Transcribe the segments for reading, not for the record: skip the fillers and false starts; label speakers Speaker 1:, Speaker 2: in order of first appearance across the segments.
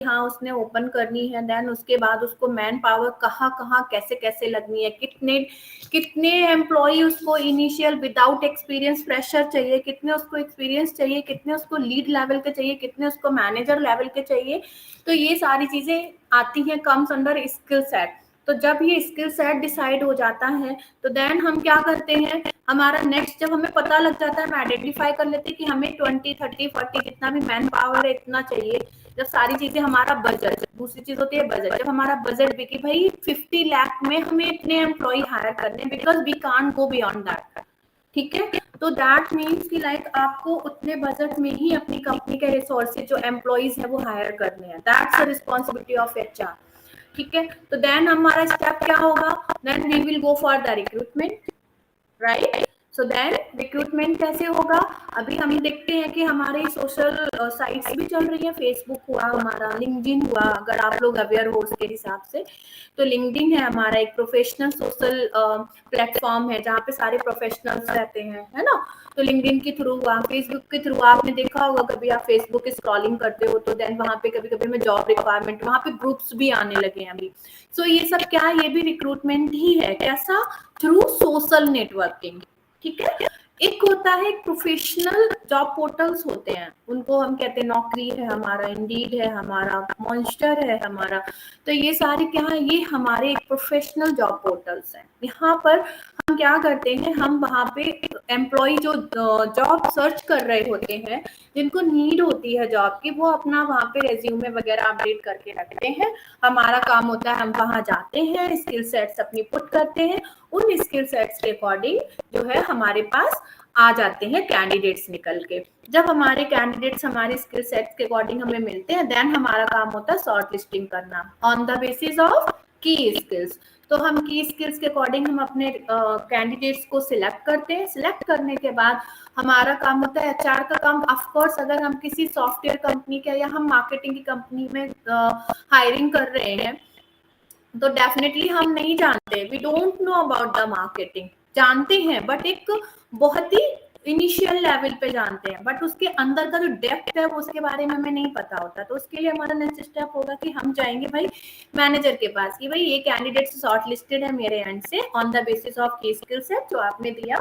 Speaker 1: हाँ उसने ओपन करनी है, देन उसके बाद उसको मैन पावर कहाँ कहाँ कैसे कैसे लगनी है, कितने कितने एम्प्लॉय उसको इनिशियल विदाउट एक्सपीरियंस फ्रेशर चाहिए, कितने उसको एक्सपीरियंस चाहिए, कितने उसको लीड लेवल के चाहिए, कितने उसको मैनेजर लेवल के चाहिए। तो ये सारी चीजें आती हैं, कम्स अंडर स्किल सेट। तो जब ये स्किल सेट डिसाइड हो जाता है तो देन हम क्या करते हैं, हमारा नेक्स्ट जब हमें पता लग जाता है, हम आइडेंटिफाई कर लेते हैं कि हमें 20 30 40 जितना भी मैन पावर है इतना चाहिए। जब सारी चीजें, हमारा बजट, दूसरी चीज होती है बजट, जब हमारा बजट भी कि भाई 50 लाख में हमें इतने एम्प्लॉय हायर करने, because we can't go beyond that, ठीक है। तो दैट मीन्स कि लाइक आपको उतने बजट में ही अपनी कंपनी के रिसोर्सेज जो एम्प्लॉयज है वो हायर करने हैं, that's the responsibility of HR, ठीक है। तो देन हमारा स्टेप क्या होगा, then we will go for the recruitment, right. So then recruitment कैसे होगा, अभी हम देखते हैं कि हमारे सोशल साइट्स भी चल रही है, फेसबुक हुआ हमारा, लिंक्डइन हुआ, अगर आप लोग अवेयर हो उसके हिसाब से, तो लिंक्डइन है हमारा एक प्रोफेशनल सोशल प्लेटफॉर्म है जहाँ पे सारे प्रोफेशनल्स रहते हैं, है ना। तो लिंक्डइन के थ्रू हुआ, फेसबुक के थ्रू, आपने देखा होगा कभी आप फेसबुक स्क्रॉलिंग करते हो तो देन वहाँ पे कभी कभी हमें जॉब रिक्वायरमेंट, वहाँ पे ग्रुप्स भी आने लगे हैं अभी। सो ये सब क्या है, ये भी रिक्रूटमेंट ही है, कैसा, थ्रू सोशल नेटवर्किंग, ठीक है। एक होता है प्रोफेशनल जॉब पोर्टल्स होते हैं, उनको हम कहते हैं नौकरी है हमारा, इंडीड है हमारा, मॉन्स्टर है हमारा। तो ये सारे क्या है, ये हमारे प्रोफेशनल जॉब पोर्टल्स हैं। यहाँ पर हम क्या करते हैं, हम वहाँ पे एम्प्लॉय जो जॉब सर्च कर रहे होते हैं, जिनको नीड होती है जॉब की, वो अपना वहाँ पे रेज्यूमे वगैरह अपडेट करके रखते हैं। हमारा काम होता है हम वहाँ जाते हैं, स्किल सेट्स अपनी पुट करते हैं, उन स्किल सेट्स के अकॉर्डिंग जो है हमारे पास आ जाते हैं कैंडिडेट्स निकल के। जब हमारे कैंडिडेट्स हमारे स्किल सेट्स के अकॉर्डिंग हमें मिलते हैं, देन हमारा काम होता है शॉर्ट लिस्टिंग करना ऑन द बेसिस ऑफ की स्किल्स। तो हम की स्किल्स के अकॉर्डिंग हम अपने कैंडिडेट्स को सिलेक्ट करते हैं। सिलेक्ट करने के बाद हमारा काम होता है, एचआर का काम, ऑफ कोर्स अगर हम किसी सॉफ्टवेयर कंपनी के या हम मार्केटिंग की कंपनी में हायरिंग कर रहे हैं तो डेफिनेटली हम नहीं जानते, we don't know about the marketing, जानते हैं बट एक बहुत ही इनिशियल लेवल पे जानते हैं, बट उसके अंदर का जो डेप्थ है वो उसके बारे में हमें नहीं पता होता। तो उसके लिए हमारा नेक्स्ट स्टेप होगा कि हम जाएंगे भाई मैनेजर के पास कि भाई ये कैंडिडेट शॉर्ट लिस्टेड है मेरे एंड से ऑन द बेसिस ऑफ की स्किल्स है जो आपने दिया,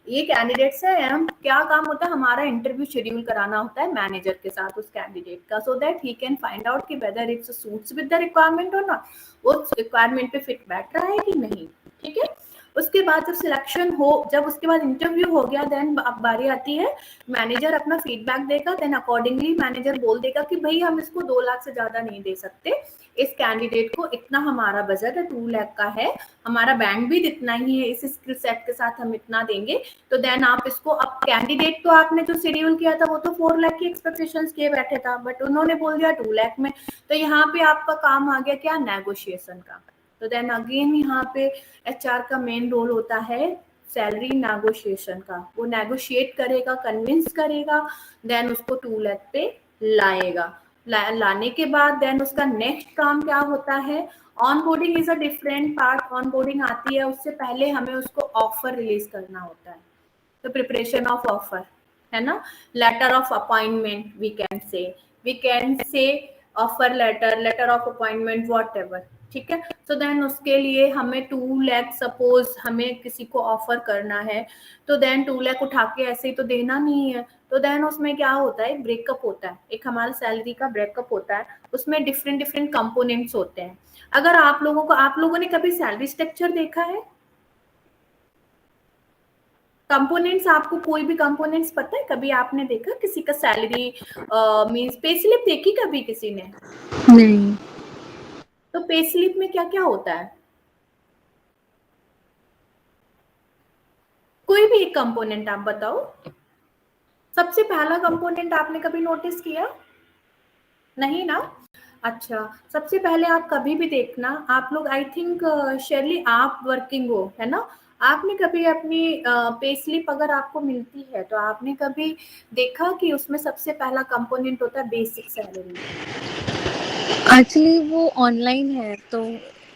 Speaker 1: ये कैंडिडेट्स है। हम क्या काम होता है, हमारा इंटरव्यू शेड्यूल कराना होता है मैनेजर के साथ उस कैंडिडेट का, so that he can find out कि whether it's suits with the requirement और नॉट, वो रिक्वायरमेंट पे फिट बैठ रहा है कि नहीं, ठीक है। उसके बाद जब सिलेक्शन हो, जब उसके बाद इंटरव्यू हो गया, देन अब बारी आती है मैनेजर अपना फीडबैक देगा, देन अकॉर्डिंगली मैनेजर बोल देगा कि भाई हम इसको 2 लाख से ज्यादा नहीं दे सकते, इस कैंडिडेट को इतना हमारा बजट है, 2 लाख का है, हमारा बैंक भी इतना ही है, इस स्किल सेट के साथ हम इतना देंगे। तो देन आप इसको, अब कैंडिडेट तो आपने जो शेड्यूल किया था वो तो 4 लाख की एक्सपेक्टेशंस किए बैठे था, बट उन्होंने बोल दिया 2 लाख में। तो यहाँ पे आपका काम आ गया क्या, नेगोशिएशन का। तो देन अगेन यहाँ पे एचआर का मेन रोल होता है सैलरी नेगोशिएशन का, वो नेगोशिएट करेगा, कन्विंस करेगा, देन उसको 2 लाख पे लाएगा। लाने के बाद देन उसका नेक्स्ट काम क्या होता है, onboarding is a different part. Onboarding आती है, उससे पहले हमें उसको ऑफर रिलीज करना होता है, तो प्रिपरेशन ऑफ ऑफर है ना, letter of appointment we can say offer letter, letter of appointment, whatever, ठीक है। तो देन उसके लिए हमें 2 लाख, सपोज हमें किसी को ऑफर करना है, तो देन 2 लाख उठा के ऐसे ही तो देना नहीं है। तो देन उसमें क्या होता है, ब्रेकअप होता है, एक हमारा सैलरी का ब्रेकअप होता है, उसमें डिफरेंट डिफरेंट कंपोनेंट्स होते हैं। अगर आप लोगों ने कभी सैलरी स्ट्रक्चर देखा है, कंपोनेंट्स, आपको कोई भी कंपोनेंट्स पता है, कभी आपने देखा किसी का सैलरी मींस पे स्लिप देखी कभी किसी ने?
Speaker 2: नहीं।
Speaker 1: तो पे स्लिप में क्या क्या होता है, कोई भी एक कंपोनेंट आप बताओ, सबसे पहला कंपोनेंट आपने कभी नोटिस किया? नहीं ना। अच्छा, सबसे पहले आप कभी भी देखना, आप लोग, आई थिंक शेरली आप वर्किंग हो, है ना, आपने कभी अपनी पे स्लिप अगर आपको मिलती है तो आपने कभी देखा कि उसमें सबसे पहला कंपोनेंट होता है बेसिक सैलरी?
Speaker 2: एक्चुअली वो ऑनलाइन है तो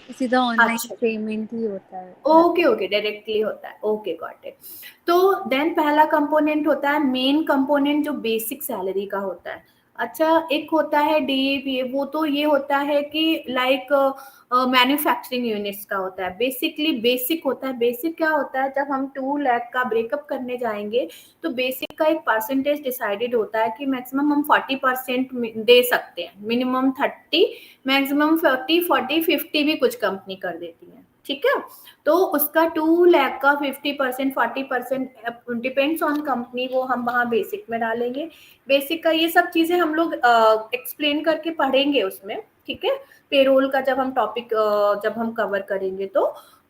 Speaker 2: सीधा ऑनलाइन
Speaker 1: अच्छा,
Speaker 2: पेमेंट ही होता है।
Speaker 1: ओके ओके, डायरेक्टली होता है, ओके गॉट इट। तो देन पहला कंपोनेंट होता है, मेन कंपोनेंट जो बेसिक सैलरी का होता है, अच्छा, एक होता है डीएपी, वो तो ये होता है कि लाइक मैन्युफैक्चरिंग यूनिट्स का होता है, बेसिकली बेसिक होता है। बेसिक क्या होता है, जब हम 2 लाख का ब्रेकअप करने जाएंगे तो बेसिक का एक परसेंटेज डिसाइडेड होता है कि मैक्सिमम हम 40% दे सकते हैं, मिनिमम 30, मैक्सिमम 40, 40, 50 भी कुछ कंपनी कर देती है, ठीक है। तो उसका 2 लाख का 50%, 40% डिपेंड्स ऑन कंपनी, वो हम वहाँ बेसिक में डालेंगे। बेसिक का ये सब चीजें हम लोग एक्सप्लेन करके पढ़ेंगे उसमें, ठीक है। पेरोल का जब हम टॉपिक जब हम कवर करेंगे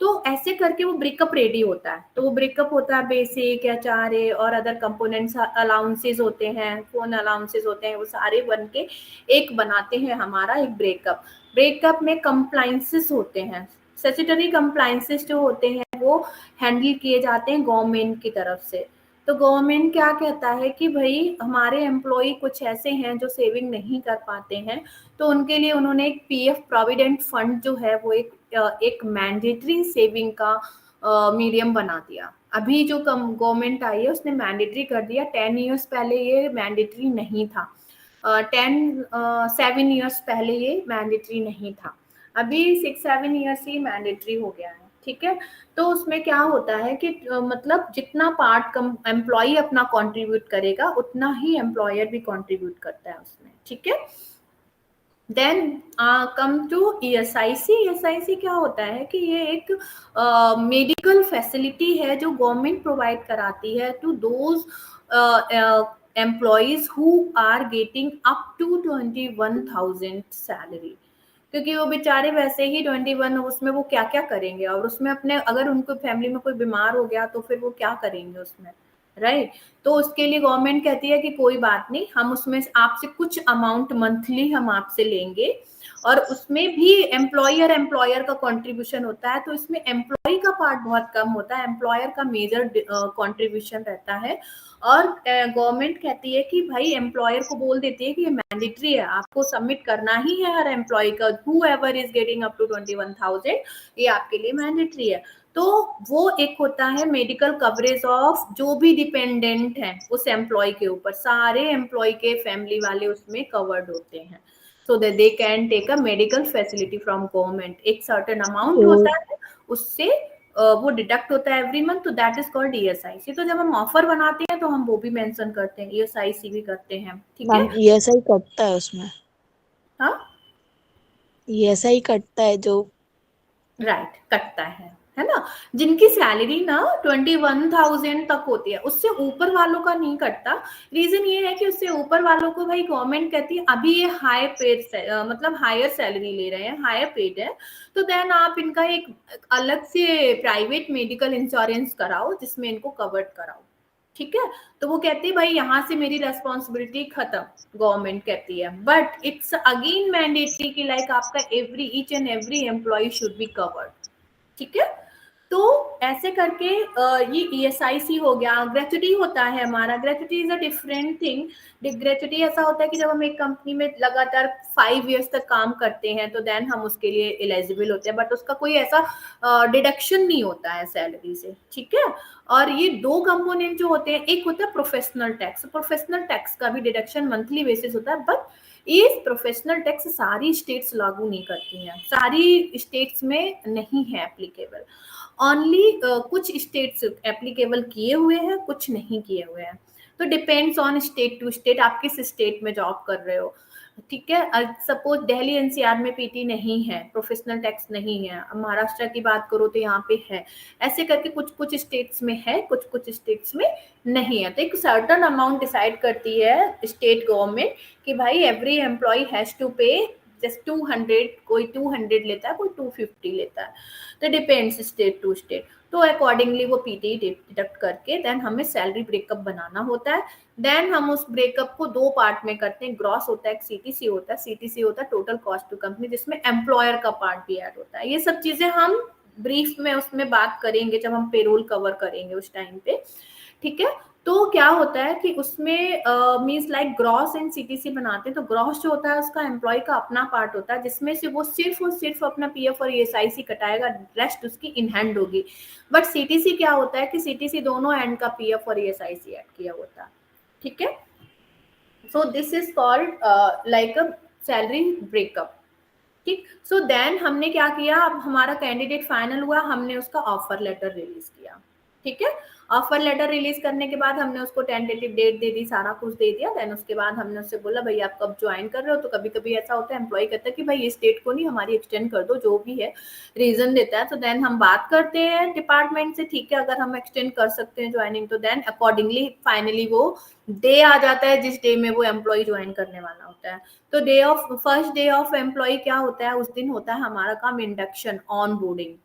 Speaker 1: तो ऐसे करके वो ब्रेकअप रेडी होता है। तो वो ब्रेकअप होता है बेसिक, एचआरए और अदर कंपोनेंट्स, अलाउंसेस होते हैं, फोन अलाउंसेस होते हैं, वो सारे बन के एक बनाते हैं हमारा एक ब्रेकअप। ब्रेकअप में कंप्लाइंसेस होते हैं, स्टैट्यूटरी कंप्लाइंसेस जो होते हैं वो हैंडल किए जाते हैं गवर्नमेंट की तरफ से। तो गवर्नमेंट क्या कहता है कि भाई हमारे एम्प्लॉय कुछ ऐसे हैं जो सेविंग नहीं कर पाते हैं, तो उनके लिए उन्होंने एक पीएफ प्रोविडेंट फंड जो है वो एक मैंडेटरी सेविंग का मीडियम बना दिया। अभी जो गवर्नमेंट आई है उसने मैंडेटरी कर दिया, 10 ईयर्स पहले ये मैंडेटरी नहीं था, 7 ईयर्स पहले ये मैंडेटरी नहीं था, अभी 6-7 ईयर्स ही मैंडेटरी हो गया है, ठीक है। तो उसमें क्या होता है कि मतलब जितना पार्ट कम एम्प्लॉय अपना कंट्रीब्यूट करेगा उतना ही एम्प्लॉयर भी कंट्रीब्यूट करता है उसमें, ठीक है। Then come to ESIC. ESIC क्या होता है कि ये एक मेडिकल फैसिलिटी है जो गवर्नमेंट प्रोवाइड कराती है to those employees who are getting up to 21,000 salary, क्योंकि वो बेचारे वैसे ही 21, उसमें वो क्या क्या करेंगे, और उसमें अपने अगर उनको फैमिली में कोई बीमार हो गया तो फिर वो क्या करेंगे उसमें, राइट। तो उसके लिए गवर्नमेंट कहती है कि कोई बात नहीं, हम उसमें आपसे कुछ अमाउंट मंथली हम आपसे लेंगे, और उसमें भी एम्प्लॉयर का कंट्रीब्यूशन होता है। तो इसमें एम्प्लॉय का पार्ट बहुत कम होता है, एम्प्लॉयर का मेजर कंट्रीब्यूशन रहता है। और गवर्नमेंट कहती है कि भाई एम्प्लॉयर को बोल देती है कि ये मैंडेटरी है, आपको सबमिट करना ही है हर एम्प्लॉय का, whoever is getting up to 21,000, ये आपके लिए मैंडेटरी है। तो वो एक होता है मेडिकल कवरेज ऑफ जो भी डिपेंडेंट है उस एम्प्लॉय के ऊपर, सारे एम्प्लॉय के फैमिली वाले उसमें कवर्ड होते हैं, so that they can take a medical facility from government. एक सर्टेन अमाउंट
Speaker 3: तो
Speaker 1: होता है, उससे वो डिडक्ट होता है एवरी मंथ, तो दैट इज कॉल्ड ईएसआईसी। तो जब हम ऑफर बनाते हैं तो हम वो भी मेंशन करते हैं, ईएसआईसी भी करते हैं, ठीक है।
Speaker 3: मैम ईएसआई कटता है उसमें,
Speaker 1: हाँ,
Speaker 3: ईएसआई कटता है जो,
Speaker 1: राइट, कटता है ना। जिनकी सैलरी ना 21,000 तक होती है, उससे ऊपर वालों का नहीं कटता। रीजन ये है कि उससे ऊपर वालों को भाई गवर्नमेंट कहती है अभी ये हाई पेड मतलब हायर सैलरी ले रहे हैं, हायर पेड है, तो देन आप इनका एक अलग से प्राइवेट मेडिकल इंश्योरेंस कराओ जिसमें इनको कवर्ड कराओ, ठीक है। तो वो कहती है भाई यहाँ से मेरी रेस्पॉन्सिबिलिटी खत्म, गवर्नमेंट कहती है, बट इट्स अगेन मैंडेटरी कि लाइक आपका each and every employ should be covered, ठीक है। तो ऐसे करके ये ईएसआईसी हो गया। ग्रेचुटी होता है हमारा, gratuity is a different thing. Gratuity ऐसा होता है कि जब हम एक कंपनी में लगातार 5 इयर्स तक काम करते हैं तो देन हम उसके लिए एलिजिबल होते हैं, बट उसका कोई ऐसा डिडक्शन नहीं होता है सैलरी से, ठीक है। और ये दो कंपोनेंट जो होते हैं, एक होता है प्रोफेशनल टैक्स, प्रोफेशनल टैक्स का भी डिडक्शन मंथली बेसिस होता है, बट ये प्रोफेशनल टैक्स सारी स्टेट्स लागू नहीं करती हैं, सारी स्टेट्स में नहीं है एप्लीकेबल, ओनली कुछ स्टेट्स एप्लीकेबल किए हुए हैं, कुछ नहीं किए हुए हैं। तो depends on state to state, आप किस स्टेट में जॉब कर रहे हो, ठीक है। सपोज दिल्ली एनसीआर में पीटी नहीं है, प्रोफेशनल टैक्स नहीं है, महाराष्ट्र की बात करो तो यहाँ पे है, ऐसे करके कुछ कुछ स्टेट्स में है, कुछ कुछ स्टेट्स में नहीं है। तो एक सर्टन अमाउंट डिसाइड करती है स्टेट गवर्नमेंट कि भाई एवरी एम्प्लॉय हैज टू पे जस्ट 200, कोई 200 लेता है, कोई 250 लेता है, तो डिपेंड्स स्टेट टू स्टेट। तो अकॉर्डिंगली वो पीटी डिडक्ट करके देन हमें सैलरी ब्रेकअप बनाना होता है। देन हम उस ब्रेकअप को 2 पार्ट में करते हैं, ग्रॉस होता है, एक सीटीसी होता है, सीटीसी होता है टोटल कॉस्ट टू कंपनी, जिसमें एम्प्लॉयर का पार्ट भी ऐड होता है। ये सब चीजें हम ब्रीफ में उसमें बात करेंगे जब हम पेरोल कवर करेंगे उस टाइम पे, ठीक है। तो क्या होता है कि उसमें means like gross and CTC बनाते हैं, तो ग्रॉस जो होता है उसका एम्प्लॉय का अपना पार्ट होता है जिसमें से वो सिर्फ और सिर्फ अपना पीएफ और ईएसआईसी कटाएगा, रेस्ट उसकी इन हैंड होगी। बट सीटीसी क्या होता है कि सीटीसी दोनों एंड का पीएफ और ईएसआईसी ऐड किया होता है, ठीक है। So this is called like a salary breakup, ठीक। सो देन हमने क्या किया, अब हमारा कैंडिडेट फाइनल हुआ, हमने उसका ऑफर लेटर रिलीज किया, ठीक है। ऑफर लेटर रिलीज करने के बाद हमने उसको टेंटेटिव डेट दे दी, सारा कुछ दे दिया। देन उसके बाद हमने उससे बोला भाई आप कब ज्वाइन कर रहे हो, तो कभी कभी ऐसा होता है एम्प्लॉय कहता है कि भाई इस डेट को नहीं, हमारी एक्सटेंड कर दो, जो भी है रीजन देता है। तो देन हम बात करते हैं डिपार्टमेंट से, ठीक है, अगर हम एक्सटेंड कर सकते हैं ज्वाइनिंग, तो देन अकॉर्डिंगली फाइनली वो डे आ जाता है जिस डे में वो एम्प्लॉय ज्वाइन करने वाला होता है। तो day of first day of employ क्या होता है, उस दिन होता है हमारा काम इंडक्शन, ऑन बोर्डिंग,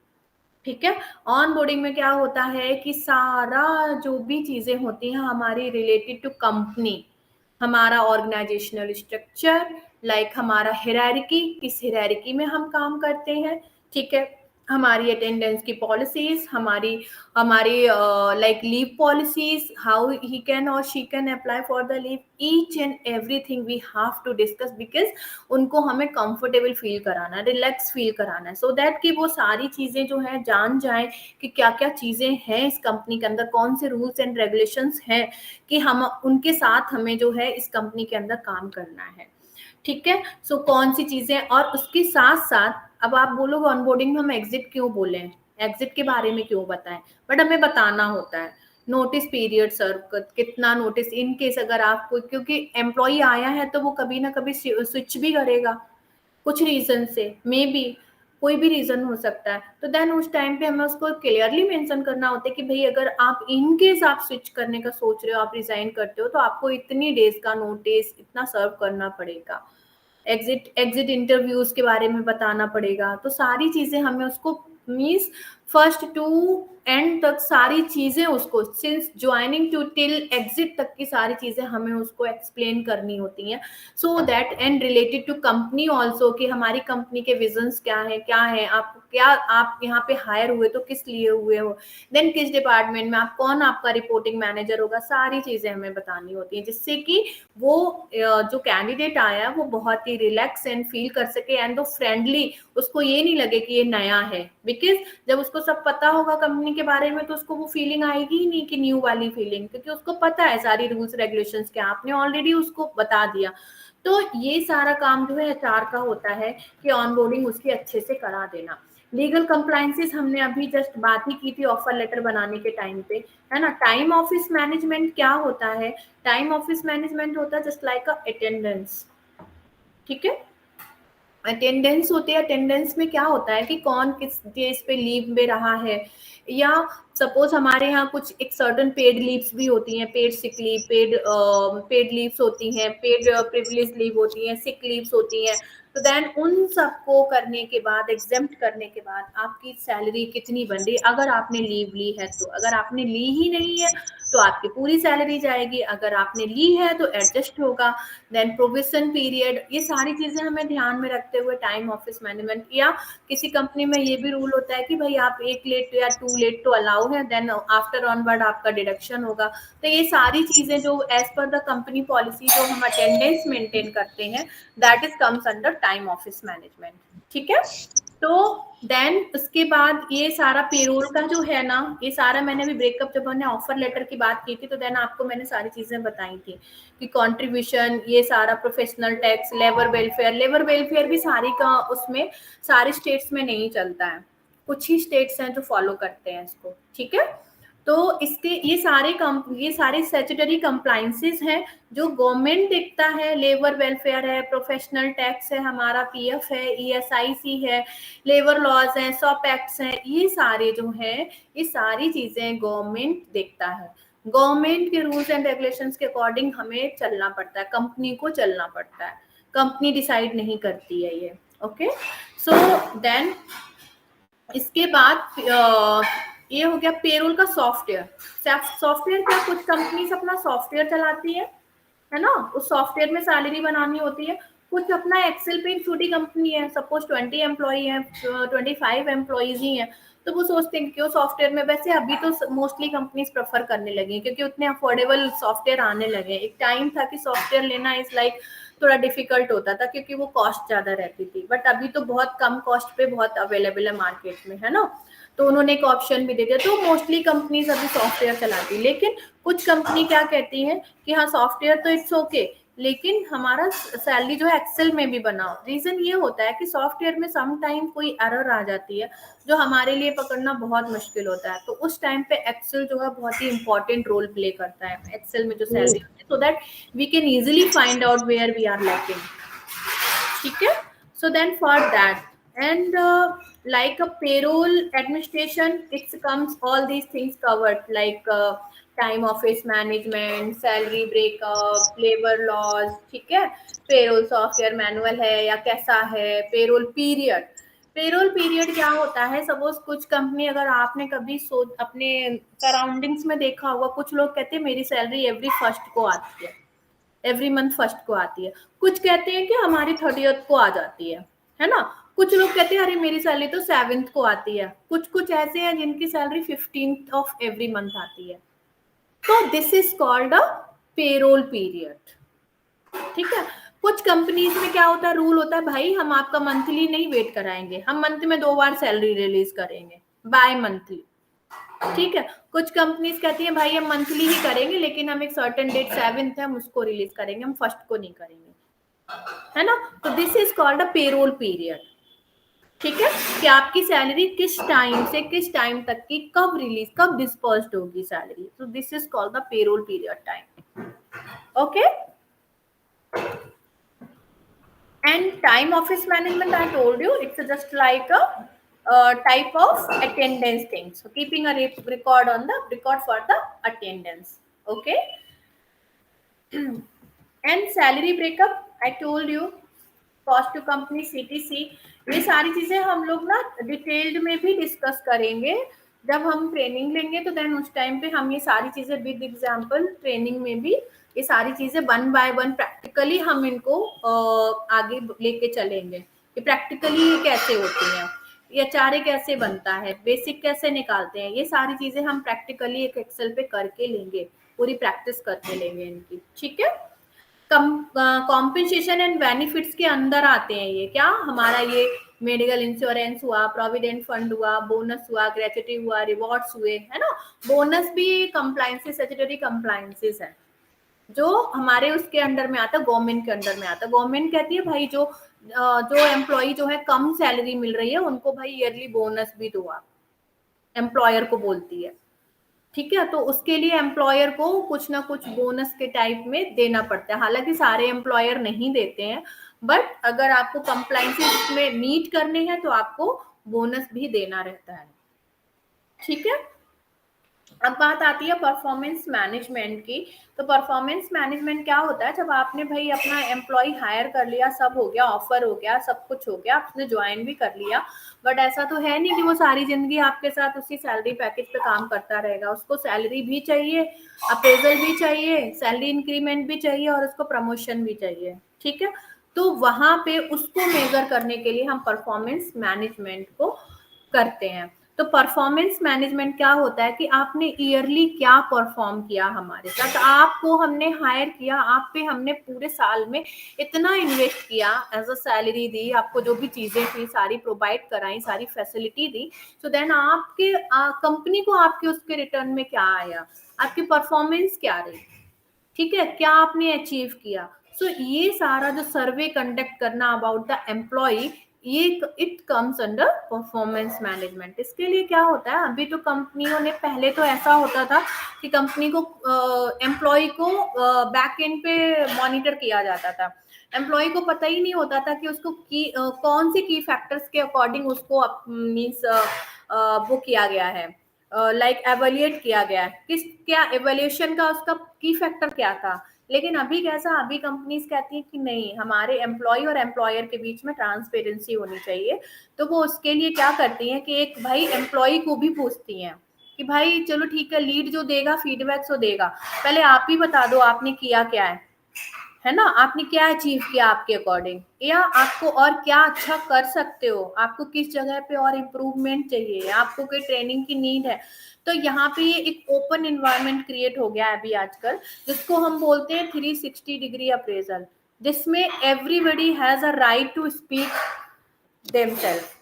Speaker 1: ठीक है। ऑन बोर्डिंग में क्या होता है कि सारा जो भी चीजें होती हैं हमारी रिलेटेड टू कंपनी, हमारा ऑर्गेनाइजेशनल स्ट्रक्चर, लाइक हमारा हिरार्की, किस हिरार्की में हम काम करते हैं, ठीक है, हमारी अटेंडेंस की पॉलिसीज, हमारी हमारी like leave policies, how he can और she can apply for the leave, each and everything we have to discuss, because उनको हमें कंफर्टेबल फील कराना है, रिलैक्स फील कराना है, सो दैट कि वो सारी चीजें जो है जान जाए कि क्या क्या चीजें हैं इस कंपनी के अंदर, कौन से रूल्स एंड रेगुलेशंस हैं, कि हम उनके साथ हमें जो है इस कंपनी के अंदर काम करना है, ठीक है। सो कौन सी चीजें, और उसके साथ साथ अब आप बोलोगे ऑनबोर्डिंग में हम एग्जिट क्यों बोले, एग्जिट के बारे में क्यों बताएं, बट हमें बताना होता है नोटिस पीरियड सर्व कितना नोटिस, इन केस अगर आपको, क्योंकि एम्प्लॉय आया है तो वो कभी ना कभी स्विच भी करेगा कुछ रीजन से, मे बी कोई भी रीजन हो सकता है, तो देन उस टाइम पे हमें उसको क्लियरली मेंशन करना होता है कि भाई अगर आप इन केस आप स्विच करने का सोच रहे हो, आप रिजाइन करते हो, तो आपको इतनी डेज का नोटिस इतना सर्व करना पड़ेगा, एग्जिट इंटरव्यूज के बारे में बताना पड़ेगा। तो सारी चीजें हमें उसको मीन्स फर्स्ट टू एंड तक सारी चीजें उसको, since joining two till exit तक की सारी चीजें हमें उसको एक्सप्लेन करनी होती हैं, so that and related to company also, कि हमारी कंपनी के विजन्स क्या है, आप क्या आप यहाँ पे हायर हुए तो किस लिए हुए हो, देन किस डिपार्टमेंट में आप, कौन आपका रिपोर्टिंग मैनेजर होगा, सारी चीजें हमें बतानी होती हैं, जिससे कि वो जो कैंडिडेट आया वो बहुत ही रिलैक्स एंड फील कर सके, एंड वो फ्रेंडली, उसको ये नहीं लगे कि ये नया है, बिकॉज जब उसको सब पता होगा कंपनी के बारे में तो उसको वो फीलिंग आएगी ही नहीं कि न्यू वाली फीलिंग, क्योंकि उसको पता है सारी रूल्स रेगुलेशंस क्या, आपने ऑलरेडी उसको बता दिया। तो ये सारा काम जो है एचआर का होता है कि ऑनबोर्डिंग उसकी अच्छे से करा देना। लीगल कंप्लायंसेस हमने अभी जस्ट बात ही की थी ऑफर लेटर बनाने के टाइम पे, है ना। टाइम ऑफिस मैनेजमेंट क्या होता है, टाइम ऑफिस मैनेजमेंट होता है जस्ट लाइक अ अटेंडेंस, ठीक है। अटेंडेंस होती है, अटेंडेंस में क्या होता है कि कौन किस डेज पे लीव में रहा है, या सपोज हमारे यहाँ कुछ एक सर्टन पेड लीव्स भी होती हैं, paid sick leave, paid leaves होती हैं, पेड प्रिविलेज लीव होती हैं, सिक लीव्स होती हैं। तो देन उन सबको करने के बाद, एग्जेम्प्ट करने के बाद आपकी सैलरी कितनी बन रही, अगर आपने लीव ली है तो, अगर आपने ली ही नहीं है तो आपकी पूरी सैलरी जाएगी, अगर आपने ली है तो एडजस्ट होगा। देन प्रोविजन पीरियड, ये सारी चीजें हमें ध्यान में रखते हुए टाइम ऑफिस मैनेजमेंट, या किसी कंपनी में ये भी रूल होता है कि भाई आप एक लेट या 2 लेट तो अलाउ है, देन आफ्टर ऑनवर्ड आपका डिडक्शन होगा। तो ये सारी चीजें जो as per the company policy जो हम अटेंडेंस मेंटेन करते हैं, that is comes under time office management, ठीक है। तो देन उसके बाद ये सारा पेरोल का जो है ना, ये सारा मैंने अभी ब्रेकअप, जब मैंने ऑफर लेटर की बात की थी तो देन आपको मैंने सारी चीजें बताई थी कि कंट्रीब्यूशन, ये सारा प्रोफेशनल टैक्स, लेबर वेलफेयर भी सारी का उसमें सारे स्टेट्स में नहीं चलता है, कुछ ही स्टेट्स हैं जो फॉलो करते हैं इसको, ठीक है। तो इसके ये सारे स्टैट्यूटरी कंप्लायंसेस हैं जो गवर्नमेंट देखता है, लेबर वेलफेयर है, प्रोफेशनल टैक्स है, हमारा पीएफ है, ईएसआईसी है, लेबर लॉज हैं, सॉप एक्ट्स हैं, ये सारे जो हैं, ये सारी चीजें गवर्नमेंट देखता है। गवर्नमेंट के रूल्स एंड रेगुलेशंस के अकॉर्डिंग हमें चलना पड़ता है, कंपनी को चलना पड़ता है, कंपनी डिसाइड नहीं करती है ये, ओके। सो देन इसके बाद ये हो गया पेरोल का सॉफ्टवेयर। सॉफ्टवेयर क्या, कुछ कंपनीज अपना सॉफ्टवेयर चलाती है ना, उस सॉफ्टवेयर में सैलरी बनानी होती है, कुछ अपना एक्सेल पे, छोटी कंपनी है, सपोज 20 एम्प्लॉई है, 25 एम्प्लॉइज ही हैं, तो वो सोचते हैं कि वो सॉफ्टवेयर में, वैसे अभी तो मोस्टली कंपनीज प्रेफर करने लगी हैं क्योंकि उतने अफोर्डेबल सॉफ्टवेयर आने लगे। एक टाइम था कि सॉफ्टवेयर लेना इज लाइक थोड़ा डिफिकल्ट होता था क्योंकि वो कॉस्ट ज्यादा रहती थी, बट अभी तो बहुत कम कॉस्ट पे बहुत अवेलेबल है मार्केट में, है ना। तो उन्होंने एक ऑप्शन भी दे दिया, तो मोस्टली कंपनीज अभी सॉफ्टवेयर चलाती है। लेकिन कुछ कंपनी क्या कहती है कि हाँ सॉफ्टवेयर तो इट्स ओके, लेकिन हमारा सैलरी जो है एक्सेल में भी बनाओ। रीजन ये होता है कि सॉफ्टवेयर में सम टाइम कोई एरर आ जाती है जो हमारे लिए पकड़ना बहुत मुश्किल होता है, तो उस टाइम पे एक्सेल जो है बहुत ही इंपॉर्टेंट रोल प्ले करता है एक्सेल में जो सैलरी होती है, so that we can easily find out where we are lacking. ठीक है, so then for that and like a payroll administration, it comes all these things covered like time office management, salary breakup, labor laws। ठीक है, payroll software manual है या कैसा है, payroll period. Payroll period क्या होता है, सपोज कुछ कंपनी, अगर आपने कभी अपने सराउंडिंग्स में देखा होगा, कुछ लोग कहते हैं मेरी सैलरी एवरी फर्स्ट को आती है, एवरी मंथ फर्स्ट को आती है, कुछ कहते हैं कि हमारी 30th को आ जाती है ना, कुछ लोग कहते हैं अरे मेरी सैलरी तो 7th को आती है, कुछ ऐसे हैं जिनकी salary 15th of every month आती है। तो this is called a payroll period. ठीक है, कुछ कंपनीज में क्या होता है, रूल होता है भाई हम आपका मंथली नहीं वेट कराएंगे, हम मंथ में 2 बार सैलरी रिलीज करेंगे, बाय मंथली। ठीक है, कुछ कंपनीज कहती हैं भाई हम मंथली ही करेंगे, लेकिन हम एक सर्टेन डेट 7th है हम उसको रिलीज करेंगे, हम फर्स्ट को नहीं करेंगे, है ना। तो this is called a payroll period. ठीक है, कि आपकी सैलरी किस टाइम से किस टाइम तक की कब रिलीज, कब डिस्पर्स्ड होगी सैलरी, तो this is called the payroll period time. Okay, and time office management, I told you, it's just like a type of attendance thing, so keeping a record on the record for the attendance। Okay, and salary breakup, I told you, cost to company, CTC, ये सारी चीजें हम लोग ना detailed में भी discuss करेंगे जब हम ट्रेनिंग लेंगे, तो देन उस टाइम पे हम ये सारी चीजें विद एग्जांपल ट्रेनिंग में भी ये सारी चीजें 1 बाय 1 प्रैक्टिकली हम इनको आगे लेके चलेंगे कि प्रैक्टिकली ये कैसे होती हैं, ये चारे कैसे बनता है, बेसिक कैसे निकालते हैं, ये सारी चीजें हम प्रैक्टिकली एक एक्सेल पे करके लेंगे, पूरी प्रैक्टिस करके लेंगे इनकी। ठीक है, कॉम्पेंसेशन एंड बेनिफिट्स के अंदर आते हैं ये, क्या हमारा ये मेडिकल इंश्योरेंस हुआ, प्रोविडेंट फंड हुआ, बोनस हुआ, ग्रेच्युटी हुआ, रिवॉर्ड्स हुए, है ना। बोनस भी कंप्लायंसेस, स्टैट्यूटरी कंप्लायंसेस है जो हमारे उसके अंडर में आता है, गवर्नमेंट के अंडर में आता है। गवर्नमेंट कहती है भाई जो एम्प्लॉय जो है कम सैलरी मिल रही है उनको भाई ईयरली बोनस भी दो आप, एम्प्लॉयर को बोलती है। ठीक है, तो उसके लिए एम्प्लॉयर को कुछ ना कुछ बोनस के टाइप में देना पड़ता है, हालांकि सारे एम्प्लॉयर नहीं देते हैं, बट अगर आपको कंप्लायंसेस में मीट करने हैं तो आपको बोनस भी देना रहता है। ठीक है, अब बात आती है परफॉर्मेंस मैनेजमेंट की। तो परफॉर्मेंस मैनेजमेंट क्या होता है, जब आपने भाई अपना एम्प्लॉय हायर कर लिया, सब हो गया, ऑफर हो गया, सब कुछ हो गया, आपने ज्वाइन भी कर लिया, बट ऐसा तो है नहीं कि वो सारी जिंदगी आपके साथ उसी सैलरी पैकेज पे काम करता रहेगा, उसको सैलरी भी चाहिए, अप्रेजल भी चाहिए, सैलरी इंक्रीमेंट भी चाहिए और उसको प्रमोशन भी चाहिए। ठीक है, तो वहां पे उसको मेजर करने के लिए हम परफॉर्मेंस मैनेजमेंट को करते हैं। तो परफॉर्मेंस मैनेजमेंट क्या होता है कि आपने ईयरली क्या परफॉर्म किया हमारे साथ, आपको हमने हायर किया, आप पे हमने पूरे साल में इतना इन्वेस्ट किया, एज अ सैलरी दी, आपको जो भी चीजें थी सारी प्रोवाइड कराई, सारी फैसिलिटी दी, सो देन आपके कंपनी को आपके उसके रिटर्न में क्या आया, आपकी परफॉर्मेंस क्या रही, ठीक है, क्या आपने अचीव किया। सो ये सारा जो सर्वे कंडक्ट करना अबाउट द एम्प्लॉय, ये it comes under performance management. इसके लिए क्या होता है, अभी तो कंपनियों ने, पहले तो ऐसा होता था कि कंपनी को एम्प्लॉय को बैक एंड पे मॉनिटर किया जाता था, एम्प्लॉय को पता ही नहीं होता था कि उसको कौन से की फैक्टर्स के अकॉर्डिंग उसको मीन्स वो किया गया है, लाइक एवेल्युएट किया गया है, किस क्या एवेल्यूशन का उसका की फैक्टर क्या था। लेकिन अभी कैसा, अभी कंपनीज कहती हैं कि नहीं, हमारे एम्प्लॉय और एम्प्लॉयर के बीच में ट्रांसपेरेंसी होनी चाहिए, तो वो उसके लिए क्या करती हैं कि एक भाई एम्प्लॉय को भी पूछती हैं कि भाई चलो ठीक है, लीड जो देगा, फीडबैक जो देगा, पहले आप ही बता दो आपने किया क्या है ना, आपने क्या अचीव किया आपके अकॉर्डिंग, या आपको और क्या अच्छा कर सकते हो, आपको किस जगह पे और इम्प्रूवमेंट चाहिए, आपको कोई ट्रेनिंग की नीड है। तो यहाँ पे ये एक ओपन इन्वायरमेंट क्रिएट हो गया है अभी आजकल, जिसको हम बोलते हैं 360 डिग्री अप्रेजल, जिसमें everybody has a right to speak themselves.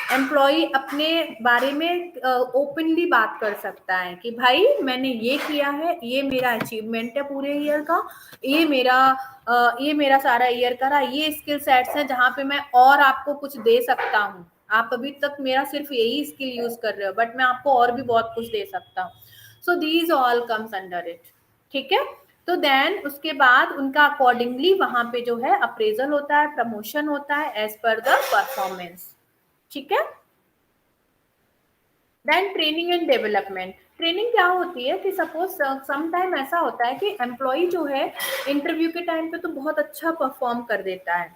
Speaker 1: Employ अपने बारे में ओपनली बात कर सकता है कि भाई मैंने ये किया है, ये मेरा अचीवमेंट है पूरे ईयर का, ये मेरा सारा ईयर का रहा, ये स्किल सेट्स हैं जहाँ पे मैं और आपको कुछ दे सकता हूँ। आप अभी तक मेरा सिर्फ यही स्किल यूज कर रहे हो, बट मैं आपको और भी बहुत कुछ दे सकता हूँ। So these all comes under it. ठीक है, तो देन उसके बाद उनका अकॉर्डिंगली वहां पे जो है अप्रेजल होता है, प्रमोशन होता है एज पर द परफॉर्मेंस। ठीक है, then training and development. Training क्या होती है कि सपोज सम टाइम ऐसा होता है कि एम्प्लॉय जो है इंटरव्यू के टाइम पे तो बहुत अच्छा परफॉर्म कर देता है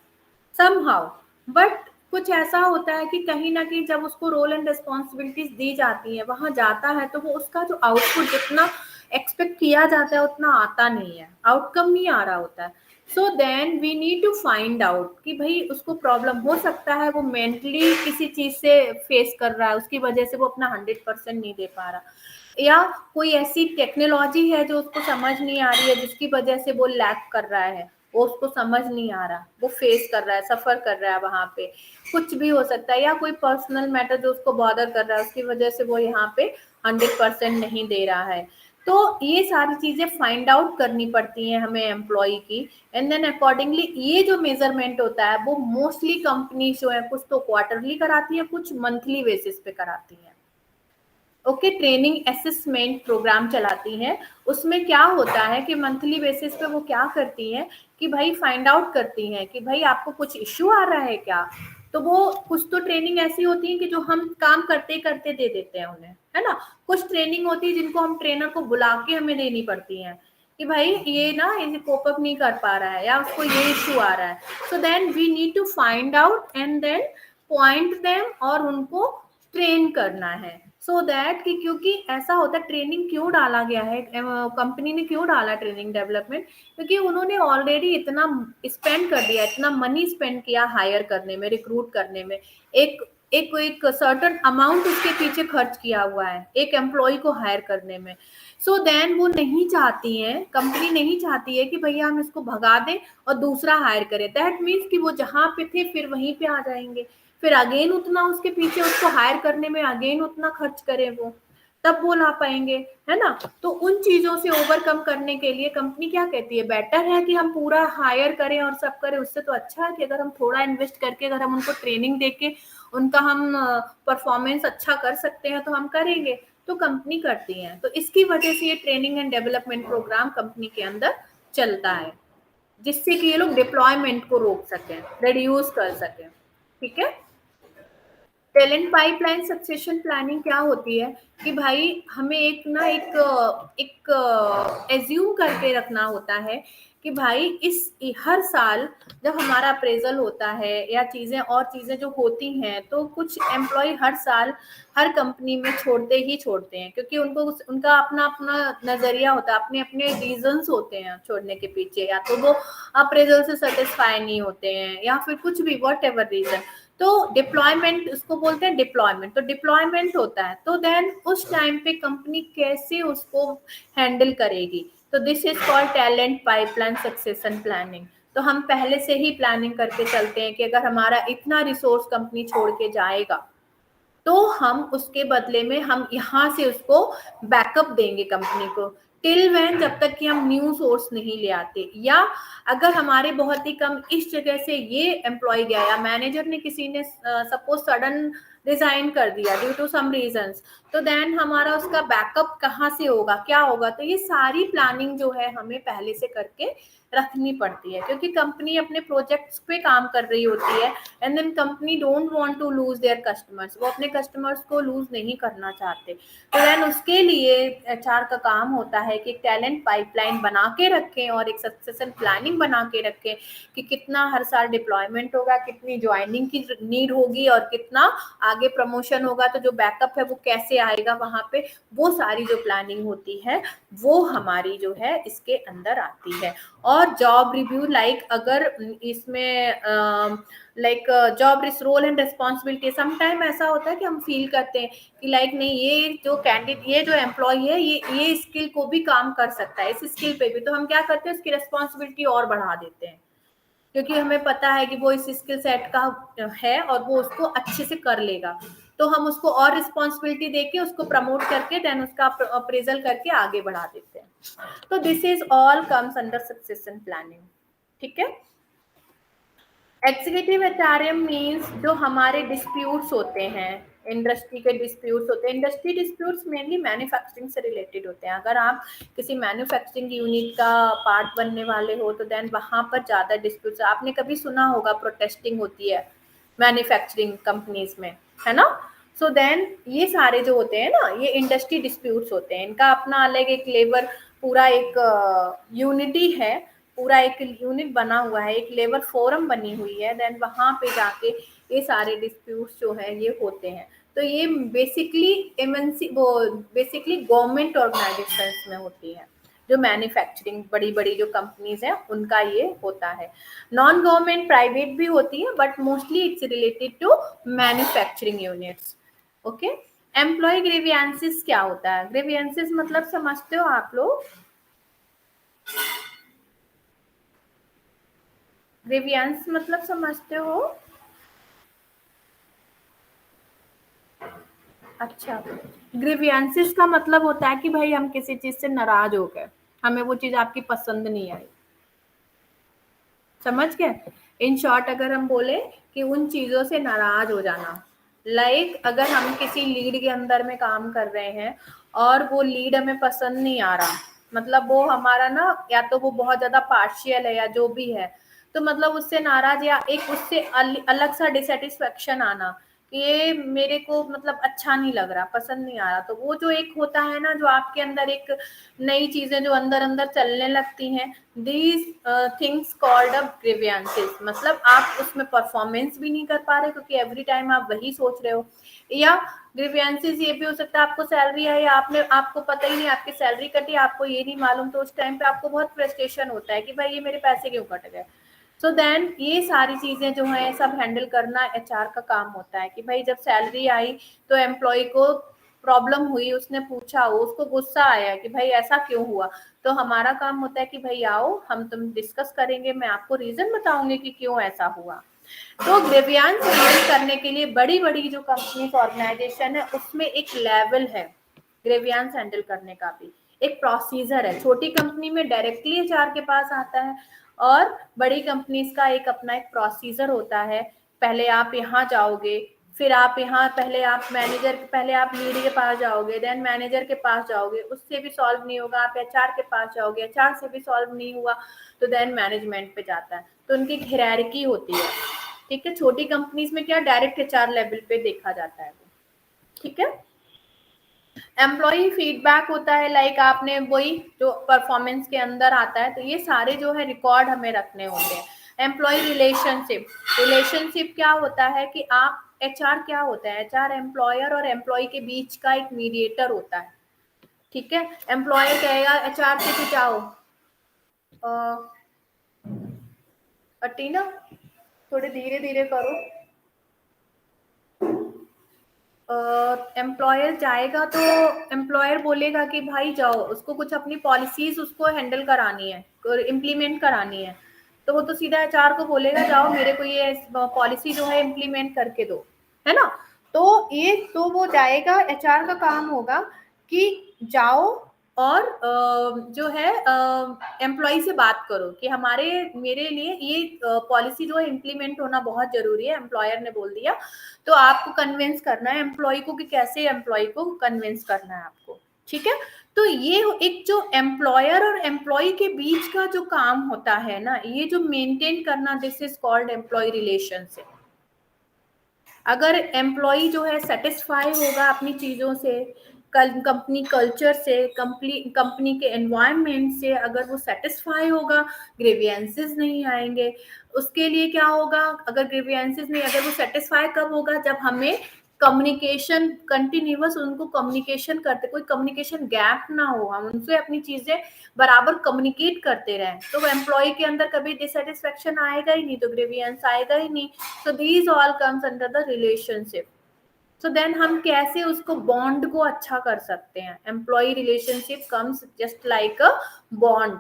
Speaker 1: समहाउ, बट कुछ ऐसा होता है कि कहीं ना कहीं जब उसको रोल एंड रिस्पॉन्सिबिलिटीज दी जाती है, वहां जाता है तो वो उसका जो आउटपुट जितना एक्सपेक्ट किया जाता है उतना आता नहीं है, आउटकम नहीं आ रहा होता है। So then we need to find out कि भाई उसको प्रॉब्लम हो सकता है, वो मेंटली किसी चीज से फेस कर रहा है, उसकी वजह से वो अपना 100% नहीं दे पा रहा, या कोई ऐसी टेक्नोलॉजी है जो उसको समझ नहीं आ रही है जिसकी वजह से वो लैक कर रहा है, वो उसको समझ नहीं आ रहा, वो फेस कर रहा है, सफर कर रहा है वहां पे, कुछ भी हो सकता है, या कोई पर्सनल मैटर जो उसको बॉदर कर रहा है उसकी वजह से वो यहाँ पे 100% नहीं दे रहा है। तो ये सारी चीजें फाइंड आउट करनी पड़ती हैं हमें एम्प्लॉय की, एंड देन अकॉर्डिंगली ये जो मेजरमेंट होता है वो मोस्टली कंपनी जो है कुछ तो क्वार्टरली कराती है, कुछ मंथली बेसिस पे कराती है। ओके, ट्रेनिंग असेसमेंट प्रोग्राम चलाती हैं। उसमें क्या होता है कि मंथली बेसिस पे वो क्या करती हैं कि भाई फाइंड आउट करती हैं कि भाई आपको कुछ इश्यू आ रहा है क्या, तो वो कुछ तो ट्रेनिंग ऐसी होती है कि जो हम काम करते करते दे देते हैं उन्हें, है ना। कुछ ट्रेनिंग होती है जिनको हम ट्रेनर को बुला के हमें देनी पड़ती है कि भाई ये ना इसे कोप अप नहीं कर पा रहा है या उसको ये इश्यू आ रहा है। So then we need to find out and then point them और उनको ट्रेन करना है। सो दैट कि क्योंकि ऐसा होता है, ट्रेनिंग क्यों डाला गया है, कंपनी ने क्यों डाला ट्रेनिंग डेवलपमेंट, क्योंकि उन्होंने ऑलरेडी इतना स्पेंड कर दिया, इतना मनी स्पेंड किया हायर करने में, रिक्रूट करने में, एक एक एक सर्टन अमाउंट उसके पीछे खर्च किया हुआ है एक एम्प्लॉय को हायर करने में। सो देन वो नहीं चाहती है, कंपनी नहीं चाहती है कि भैया हम इसको भगा दें और दूसरा हायर करें। दैट मीन्स कि वो जहां पे थे फिर वहीं पे आ जाएंगे, फिर अगेन उतना उसके पीछे उसको हायर करने में अगेन उतना खर्च करें वो, तब वो ला पाएंगे, है ना। तो उन चीजों से ओवरकम करने के लिए कंपनी क्या कहती है, बेटर है कि हम पूरा हायर करें और सब करें, उससे तो अच्छा है कि अगर हम थोड़ा इन्वेस्ट करके अगर हम उनको ट्रेनिंग देके उनका हम परफॉर्मेंस अच्छा कर सकते हैं तो हम करेंगे, तो कंपनी करती है। तो इसकी वजह से ये training and development program company के अंदर चलता है, जिससे कि ये लोग डिप्लॉयमेंट को रोक सकें, रिड्यूस कर सकें। ठीक है, टैलेंट पाइपलाइन सक्सेशन प्लानिंग क्या होती है कि भाई हमें एक एज्यूम करके रखना होता है कि भाई इस हर साल जब हमारा अप्रेजल होता है या चीजें और चीजें जो होती हैं, तो कुछ एम्प्लॉय हर साल हर कंपनी में छोड़ते ही छोड़ते हैं, क्योंकि उनको उनका अपना अपना नजरिया होता है, अपने अपने रीजंस होते हैं छोड़ने के पीछे, या तो वो अप्रेजल से सेटिस्फाई नहीं होते हैं या फिर कुछ भी वॉट एवर रीजन। तो डिप्लॉयमेंट उसको बोलते हैं, डिप्लॉयमेंट तो डिप्लॉयमेंट होता है, तो देन उस टाइम पे कंपनी कैसे उसको हैंडल करेगी, तो this is called talent pipeline succession planning. तो हम पहले से ही प्लानिंग करके चलते हैं कि अगर हमारा इतना रिसोर्स कंपनी छोड़ के जाएगा तो हम उसके बदले में हम यहाँ से उसको बैकअप देंगे कंपनी को, टिल व्हेन, जब तक कि हम न्यू सोर्स नहीं ले आते, या अगर हमारे बहुत ही कम इस जगह से ये एम्प्लॉय गया या मैनेजर ने किसी ने सपोज सडन रिजाइन कर दिया ड्यू टू सम रीजंस, तो देन हमारा उसका बैकअप कहाँ से होगा, क्या होगा। तो ये सारी प्लानिंग जो है हमें पहले से करके रखनी पड़ती है, क्योंकि कंपनी अपने प्रोजेक्ट्स पे काम कर रही होती है, and then company don't want to lose their customers, वो अपने कस्टमर्स को लूज नहीं करना चाहते। तो देन उसके लिए एचआर का काम होता है कि टैलेंट पाइपलाइन बना के रखें और एक सक्सेशन प्लानिंग बना के रखें कि कितना हर साल डिप्लॉयमेंट होगा, कितनी ज्वाइनिंग की नीड होगी और कितना आगे प्रमोशन होगा, तो जो बैकअप है वो कैसे आएगा वहां पे, वो सारी जो प्लानिंग होती है वो हमारी जो है इसके अंदर आती है। और जॉब रिव्यू, लाइक अगर इसमें like job role and responsibility, sometime ऐसा होता है कि हम फील करते हैं कि लाइक नहीं, ये जो कैंडिडेट, ये जो एम्प्लॉय है ये स्किल को भी काम कर सकता है, इस स्किल पे भी, तो हम क्या करते हैं उसकी रिस्पॉन्सिबिलिटी और बढ़ा देते हैं, क्योंकि हमें पता है कि वो इस स्किल सेट का है और वो उसको अच्छे से कर लेगा, तो हम उसको और रिस्पॉन्सिबिलिटी देके उसको प्रमोट करके देन उसका अप्रेजल करके आगे बढ़ा देते हैं। तो this is all comes under succession planning. ठीक है। एग्जीक्यूटिव एचआरएम मीन्स जो हमारे डिस्प्यूट्स होते हैं, इंडस्ट्री के डिस्प्यूट्स होते हैं। इंडस्ट्री डिस्प्यूट्स मेनली मैन्युफैक्चरिंग से रिलेटेड होते हैं। अगर आप किसी मैन्युफैक्चरिंग यूनिट का पार्ट बनने वाले हो तो देन वहां पर ज्यादा डिस्प्यूट्स, आपने कभी सुना होगा प्रोटेस्टिंग होती है मैन्युफैक्चरिंग कंपनीज में, है ना। सो देन ये सारे जो होते हैं ना, ये इंडस्ट्री डिस्प्यूट्स होते हैं। इनका अपना अलग एक लेबर, पूरा एक यूनिटी है, पूरा एक यूनिट बना हुआ है, एक लेबर फोरम बनी हुई है। देन वहां पे जाके ये सारे डिस्प्यूट्स जो है ये होते हैं। तो ये बेसिकली एमएनसी, वो बेसिकली गवर्नमेंट ऑर्गेनाइजेशंस में होती है, जो मैन्युफैक्चरिंग बड़ी बड़ी जो कंपनीज हैं उनका ये होता है। नॉन गवर्नमेंट प्राइवेट भी होती है, but mostly it's related to manufacturing units. Okay. Employ grievances क्या होता है? ग्रीवियंसेस मतलब समझते हो आप लोग? ग्रीवियंस मतलब समझते हो? अच्छा, ग्रीवियंसेस का मतलब होता है कि भाई हम किसी चीज से नाराज हो गए, हमें वो चीज आपकी पसंद नहीं आई। समझ गए? इन शॉर्ट अगर हम बोले कि उन चीजों से नाराज हो जाना, लाइक अगर हम किसी लीड के अंदर में काम कर रहे हैं और वो लीड हमें पसंद नहीं आ रहा, मतलब वो हमारा ना, या तो वो बहुत ज्यादा पार्शियल है या जो भी है, तो मतलब उससे नाराज या एक उससे अलग सा डिससेटिस्फेक्शन आना कि ये मेरे को मतलब अच्छा नहीं लग रहा, पसंद नहीं आ रहा, तो वो जो एक होता है ना, जो आपके अंदर एक नई चीजें जो अंदर अंदर चलने लगती हैं, these things called a grievances. मतलब आप उसमें परफॉर्मेंस भी नहीं कर पा रहे क्योंकि एवरी टाइम आप वही सोच रहे हो। या ग्रीवियंसेस ये भी हो सकता है आपको सैलरी आई, आपने, आपको पता ही नहीं, आपकी सैलरी कटी, आपको ये नहीं मालूम, तो उस टाइम पे आपको बहुत फ्रस्ट्रेशन होता है कि भाई ये मेरे पैसे क्यों कट गए। सो देन ये सारी चीजें जो है सब हैंडल करना एचआर का काम होता है कि भाई जब सैलरी आई तो एम्प्लॉय को प्रॉब्लम हुई, उसने पूछा, उसको गुस्सा आया कि भाई ऐसा क्यों हुआ, तो हमारा काम होता है कि भाई आओ हम तुम डिस्कस करेंगे, मैं आपको रीजन बताऊंगी कि क्यों ऐसा हुआ। तो ग्रीवियंस हैंडल करने के लिए बड़ी बड़ी जो कंपनीज ऑर्गेनाइजेशन है उसमें एक लेवल है ग्रीवियंस हैंडल करने का भी, एक प्रोसीजर है। छोटी कंपनी में डायरेक्टली एचआर के पास आता है और बड़ी कंपनीज का एक अपना एक प्रोसीजर होता है। पहले आप यहाँ जाओगे, फिर आप यहाँ, पहले आप मैनेजर, पहले आप लीड के पास जाओगे, देन मैनेजर के पास जाओगे, उससे भी सॉल्व नहीं होगा आप एचआर के पास जाओगे, एचआर से भी सॉल्व नहीं हुआ तो देन मैनेजमेंट पे जाता है। तो उनकी हायरार्की होती है। ठीक है। छोटी कंपनीज में क्या डायरेक्ट एचआर लेवल पे देखा जाता है। ठीक है। एम्प्लॉय फीडबैक होता है, लाइक आपने वही जो परफॉर्मेंस के अंदर आता है, तो ये सारे जो है रिकॉर्ड हमें रखने होते हैं। एम्प्लॉय रिलेशनशिप, रिलेशनशिप क्या होता है कि आप, एचआर क्या होता है, एचआर एम्प्लॉयर और एम्प्लॉय के बीच का एक मीडिएटर होता है। ठीक है। एम्प्लॉयर कहेगा एचआर से कि जाओ टीना थोड़े धीरे धीरे करो, एम्प्लॉयर जाएगा तो एम्प्लॉयर बोलेगा कि भाई जाओ, उसको कुछ अपनी पॉलिसीज उसको हैंडल करानी है, इम्प्लीमेंट करानी है, तो वो तो सीधा एचआर को बोलेगा जाओ मेरे को ये पॉलिसी जो है इम्प्लीमेंट करके दो, है ना। तो ये तो वो जाएगा, एचआर का काम होगा कि जाओ और जो है एम्प्लॉय से बात करो कि हमारे, मेरे लिए ये पॉलिसी जो है इम्प्लीमेंट होना बहुत जरूरी है, एम्प्लॉयर ने बोल दिया, तो आपको कन्विंस करना है एम्प्लॉय को कि कैसे एम्प्लॉय को कन्विंस करना है आपको। ठीक है। तो ये एक जो एम्प्लॉयर और एम्प्लॉय के बीच का जो काम होता है ना, ये जो मेंटेन करना, this is called employ relationship. अगर एम्प्लॉय जो है सेटिस्फाई होगा अपनी चीजों से, कंपनी कल्चर से, कंपनी के एनवायरनमेंट से, अगर वो सेटिस्फाई होगा, ग्रीवियंसेस नहीं आएंगे। उसके लिए क्या होगा, अगर ग्रीवियंसेस नहीं, अगर वो सेटिस्फाई कब होगा, जब हमें कम्युनिकेशन कंटिन्यूअस, उनको कम्युनिकेशन करते, कोई कम्युनिकेशन गैप ना हो, हम उनसे अपनी चीजें बराबर कम्युनिकेट करते रहें, तो एम्प्लॉय के अंदर कभी डिससेटिस्फेक्शन आएगा ही नहीं, तो ग्रीवियंस आएगा ही नहीं। So these all comes under the relationship. So then हम कैसे उसको बॉन्ड को अच्छा कर सकते हैं, employ relationship comes just like a bond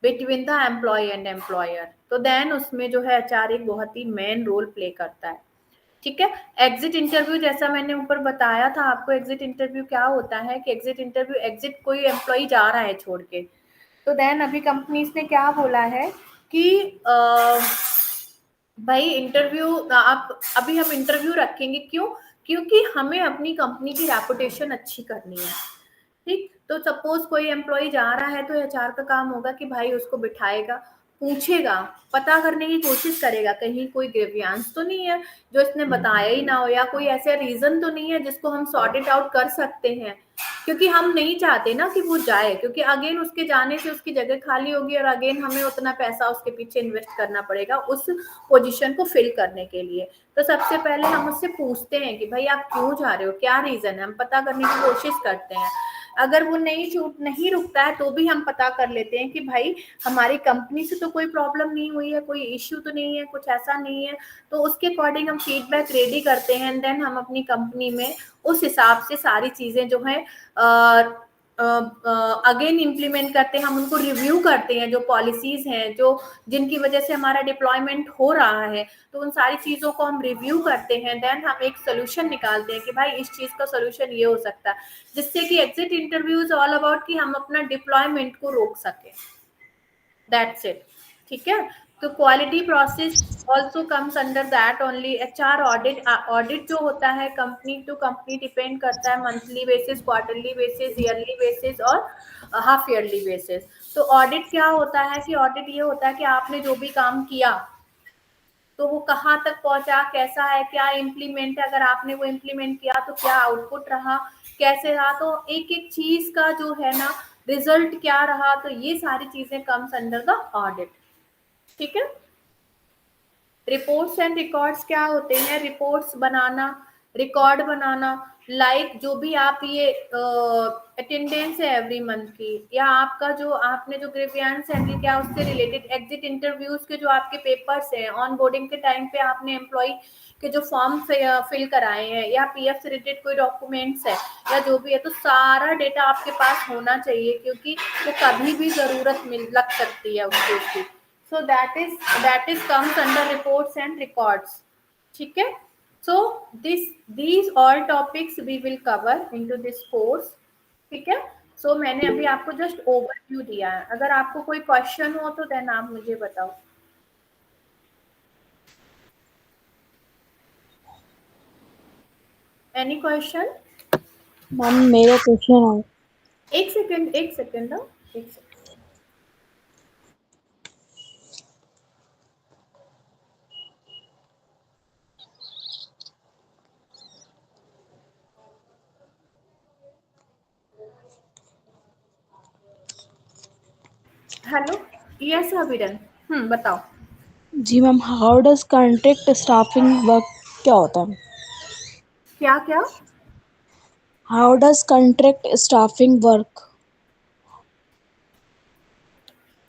Speaker 1: between the employ and employer. तो देन उसमें जो है एचआर एक बहुत ही मेन रोल प्ले करता है। ठीक है। एग्जिट इंटरव्यू, जैसा मैंने ऊपर बताया था आपको, एग्जिट इंटरव्यू क्या होता है कि एग्जिट इंटरव्यू, एग्जिट कोई एम्प्लॉय जा रहा है छोड़ के, तो देन अभी कंपनीज ने क्या बोला है कि भाई इंटरव्यू आप, अभी हम इंटरव्यू रखेंगे, क्यों? क्योंकि हमें अपनी कंपनी की रेपुटेशन अच्छी करनी है। ठीक, तो सपोज कोई एम्प्लॉय जा रहा है तो एचआर का काम होगा कि भाई उसको बिठाएगा, पूछेगा, पता करने की कोशिश करेगा कहीं कोई ग्रीवियंस तो नहीं है जो इसने बताया ही ना हो, या कोई ऐसा रीजन तो नहीं है जिसको हम सॉर्ट इट आउट कर सकते हैं, क्योंकि हम नहीं चाहते ना कि वो जाए, क्योंकि अगेन उसके जाने से उसकी जगह खाली होगी और अगेन हमें उतना पैसा उसके पीछे इन्वेस्ट करना पड़ेगा उस पोजीशन को फिल करने के लिए। तो सबसे पहले हम उससे पूछते हैं कि भाई आप क्यों जा रहे हो, क्या रीजन है, हम पता करने की कोशिश करते हैं। अगर वो नहीं रुकता है तो भी हम पता कर लेते हैं कि भाई हमारी कंपनी से तो कोई प्रॉब्लम नहीं हुई है, कोई इश्यू तो नहीं है, कुछ ऐसा नहीं है, तो उसके अकॉर्डिंग हम फीडबैक रेडी करते हैं, एंड देन हम अपनी कंपनी में उस हिसाब से सारी चीजें जो है अगेन इम्प्लीमेंट करते हैं, हम उनको रिव्यू करते हैं, जो पॉलिसीज हैं जो जिनकी वजह से हमारा डिप्लॉयमेंट हो रहा है, तो उन सारी चीजों को हम रिव्यू करते हैं, देन हम एक सोल्यूशन निकालते हैं कि भाई इस चीज का सोल्यूशन ये हो सकता है, जिससे कि exit interview is all about कि हम अपना डिप्लॉयमेंट को रोक सके। That's it. ठीक है। तो quality process also comes under that only. HR audit, audit जो होता है कंपनी टू कंपनी डिपेंड करता है, monthly basis, quarterly basis, yearly basis और हाफ ईयरली बेसिस। तो ऑडिट क्या होता है कि ऑडिट ये होता है कि आपने जो भी काम किया तो वो कहाँ तक पहुंचा, कैसा है, क्या इम्प्लीमेंट है, अगर आपने वो इम्प्लीमेंट किया तो क्या आउटपुट रहा, कैसे रहा, तो एक एक चीज का जो है ना रिजल्ट क्या रहा, तो ये सारी चीजें कम्स अंडर द ऑडिट। ठीक है। रिपोर्ट्स एंड रिकॉर्ड्स क्या होते हैं? रिपोर्ट्स बनाना, रिकॉर्ड बनाना, लाइक जो भी आप ये अटेंडेंस है एवरी मंथ की, या आपका जो आपने जो ग्रीवियंस हैंडल किया उससे रिलेटेड, एग्जिट इंटरव्यूज के जो आपके पेपर्स हैं, ऑन बोर्डिंग के टाइम पे आपने एम्प्लॉय के जो फॉर्म फिल कराए हैं, या पीएफ से रिलेटेड कोई डॉक्यूमेंट्स है या जो भी है, तो सारा डेटा आपके पास होना चाहिए, क्योंकि वो कभी भी जरूरत लग सकती है उसकी। So that is comes under reports and records. ठीक है। So these all topics we will cover into this course. ठीक है। So मैंने अभी आपको just overview दिया है, अगर आपको कोई क्वेश्चन हो तो देन आप मुझे बताओ। Any question?
Speaker 3: मैम मेरा क्वेश्चन है।
Speaker 1: एक सेकंड एक सेकंड। हेलो, यस अभिरन, बताओ।
Speaker 3: जी ma'am, how does contract staffing work, क्या होता है?
Speaker 1: क्या क्या?
Speaker 3: How does contract staffing work?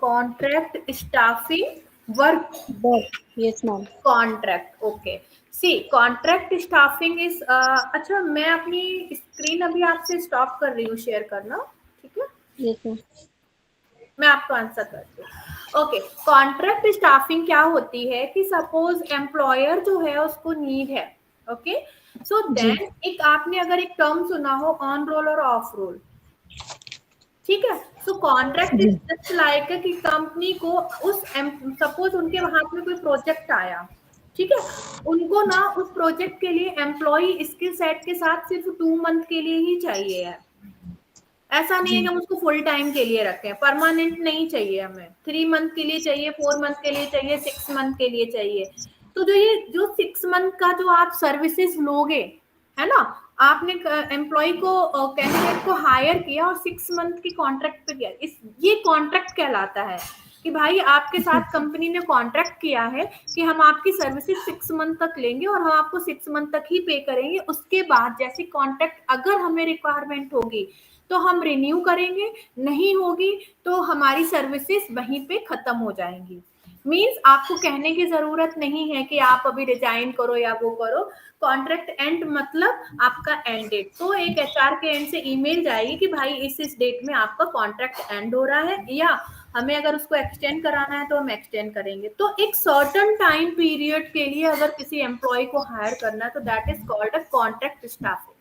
Speaker 1: Contract staffing work.
Speaker 3: Work, yes ma'am.
Speaker 1: Contract, okay. See contract staffing is, अच्छा मैं अपनी स्क्रीन अभी आपसे स्टॉप कर रही हूँ शेयर करना। ठीक है,
Speaker 3: यस मैम।
Speaker 1: मैं आपको आंसर करती हूँ। ओके, कॉन्ट्रैक्ट स्टाफिंग क्या होती है कि सपोज एम्प्लॉयर जो है उसको नीड है, ओके, सो देन एक आपने अगर एक टर्म सुना हो ऑन रोल और ऑफ रोल, ठीक है, सो कॉन्ट्रैक्ट इज जस्ट लाइक कि कंपनी को उस सपोज उनके हाथ में कोई प्रोजेक्ट आया, ठीक है, उनको ना उस प्रोजेक्ट के लिए एम्प्लॉय स्किल सेट के साथ सिर्फ 2 मंथ के लिए ही चाहिए है। ऐसा नहीं है कि हम उसको फुल टाइम के लिए रखें, परमानेंट नहीं चाहिए हमें, 3 मंथ के लिए चाहिए, 4 मंथ के लिए चाहिए, 6 मंथ के लिए चाहिए। तो जो 6 मंथ का जो आप सर्विसेज लोगे, है ना, आपने एम्प्लॉय को कैंडिडेट को हायर किया और 6 मंथ की कॉन्ट्रैक्ट पे किया, ये कॉन्ट्रैक्ट कहलाता है कि भाई आपके साथ कंपनी ने कॉन्ट्रैक्ट किया है कि हम आपकी सर्विसेज 6 मंथ तक लेंगे और हम आपको 6 मंथ तक ही पे करेंगे, उसके बाद जैसी कॉन्ट्रैक्ट अगर हमें रिक्वायरमेंट होगी तो हम रिन्यू करेंगे, नहीं होगी तो हमारी सर्विसेज वहीं पे खत्म हो जाएंगी। मींस आपको कहने की जरूरत नहीं है कि आप अभी रिजाइन करो या वो करो, कॉन्ट्रैक्ट एंड मतलब आपका एंड डेट, तो एक एचआर के एंड से ईमेल जाएगी कि भाई इस डेट में आपका कॉन्ट्रैक्ट एंड हो रहा है, या हमें अगर उसको एक्सटेंड कराना है तो हम एक्सटेंड करेंगे। तो एक सर्टन टाइम पीरियड के लिए अगर किसी एम्प्लॉय को हायर करना है तो that is called a contract staffing.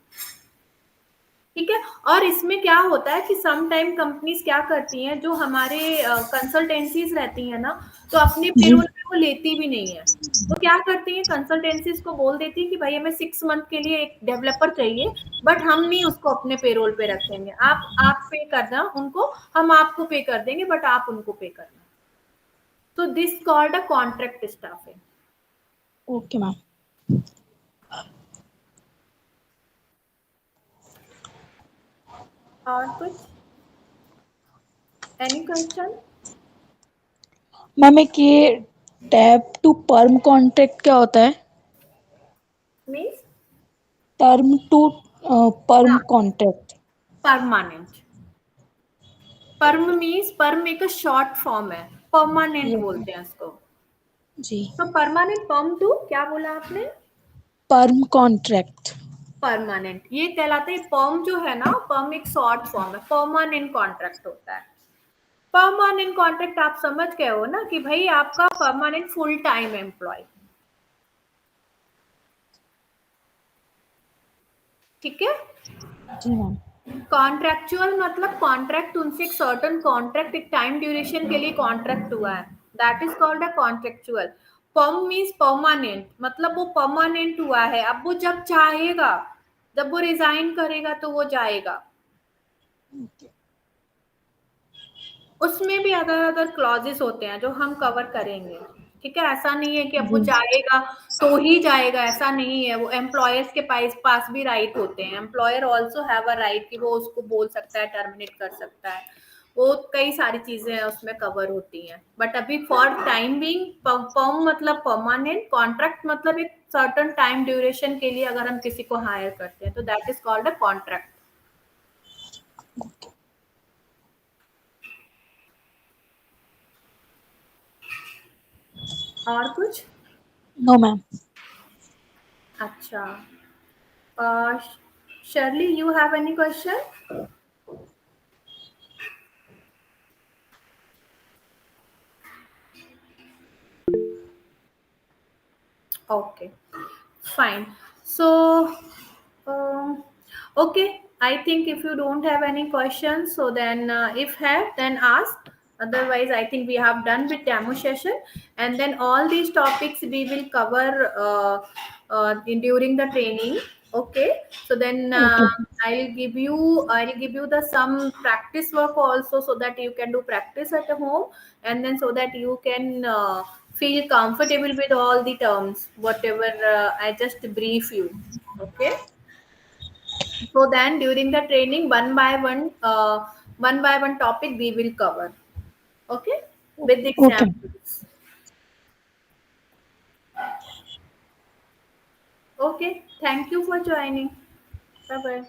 Speaker 1: ठीक है। और इसमें क्या होता है कि सम टाइम कंपनीज क्या करती हैं, जो हमारे कंसल्टेंसीज रहती हैं ना, तो अपने
Speaker 3: जी
Speaker 1: पेरोल पे वो लेती भी नहीं है। वो क्या करती हैं, कंसल्टेंसीज को बोल देती है कि भाई हमें 6 मंथ के लिए एक डेवलपर चाहिए, बट हम नहीं उसको अपने पेरोल पे रखेंगे, आप पे करना उनको, हम आपको पे कर देंगे बट आप उनको पे करना। तो this called a contract staffing.
Speaker 3: Okay ma'am.
Speaker 1: और कुछ, एनी क्वेश्चन?
Speaker 3: मैम एक ये टैप टू पर्म कॉन्ट्रैक्ट क्या होता है?
Speaker 1: Means
Speaker 3: term to perm contract.
Speaker 1: Permanent. Perm means, perm एक शॉर्ट फॉर्म है, परमानेंट बोलते हैं इसको।
Speaker 3: जी।
Speaker 1: तो परमानेंट, पर्म टू क्या बोला आपने?
Speaker 3: पर्म कॉन्ट्रैक्ट।
Speaker 1: परमानेंट ये कहलाता है। पर्म जो है ना, पर्म एक शॉर्ट फॉर्म है, परमानेंट कॉन्ट्रैक्ट होता है। परमानेंट कॉन्ट्रैक्ट आप समझ गए हो ना कि भाई आपका परमानेंट फुल टाइम एम्प्लॉय। ठीक है।
Speaker 3: जी मैम।
Speaker 1: कॉन्ट्रेक्चुअल मतलब कॉन्ट्रैक्ट, उनसे एक सर्टन कॉन्ट्रैक्ट एक टाइम ड्यूरेशन के लिए कॉन्ट्रैक्ट हुआ है, that is called a contractual. Perm means permanent, मतलब वो परमानेंट हुआ है, अब वो जब चाहेगा, जब वो रिजाइन करेगा तो वो जाएगा। उसमें भी अदर अदर क्लॉजेस होते हैं जो हम कवर करेंगे। ठीक है। ऐसा नहीं है कि अब वो
Speaker 3: जी
Speaker 1: जाएगा तो ही जाएगा, ऐसा नहीं है। वो एम्प्लॉयर्स के पास भी राइट होते हैं। Employer also have a right कि वो उसको बोल सकता है, टर्मिनेट कर सकता है। वो कई सारी चीजें उसमें कवर होती हैं। बट अभी फॉर टाइम बीइंग, पर्म मतलब परमानेंट, कॉन्ट्रैक्ट मतलब एक सर्टन टाइम ड्यूरेशन के लिए अगर हम किसी को हायर करते हैं तो that is called a contract. और कुछ?
Speaker 3: No ma'am.
Speaker 1: अच्छा, uh, Shirley, you have any question? Okay, fine. So, okay, I think if you don't have any questions, so then if have, then ask. Otherwise, I think we have done with demo session, and then all these topics we will cover during the training. Okay, so then
Speaker 3: okay
Speaker 1: I'll give you the some practice work also, so that you can do practice at home, and then so that you can feel comfortable with all the terms whatever I just brief you. Okay. So then during the training, one by one topic we will cover. Okay, with the
Speaker 3: okay.
Speaker 1: examples. Okay, thank you for joining. Bye bye.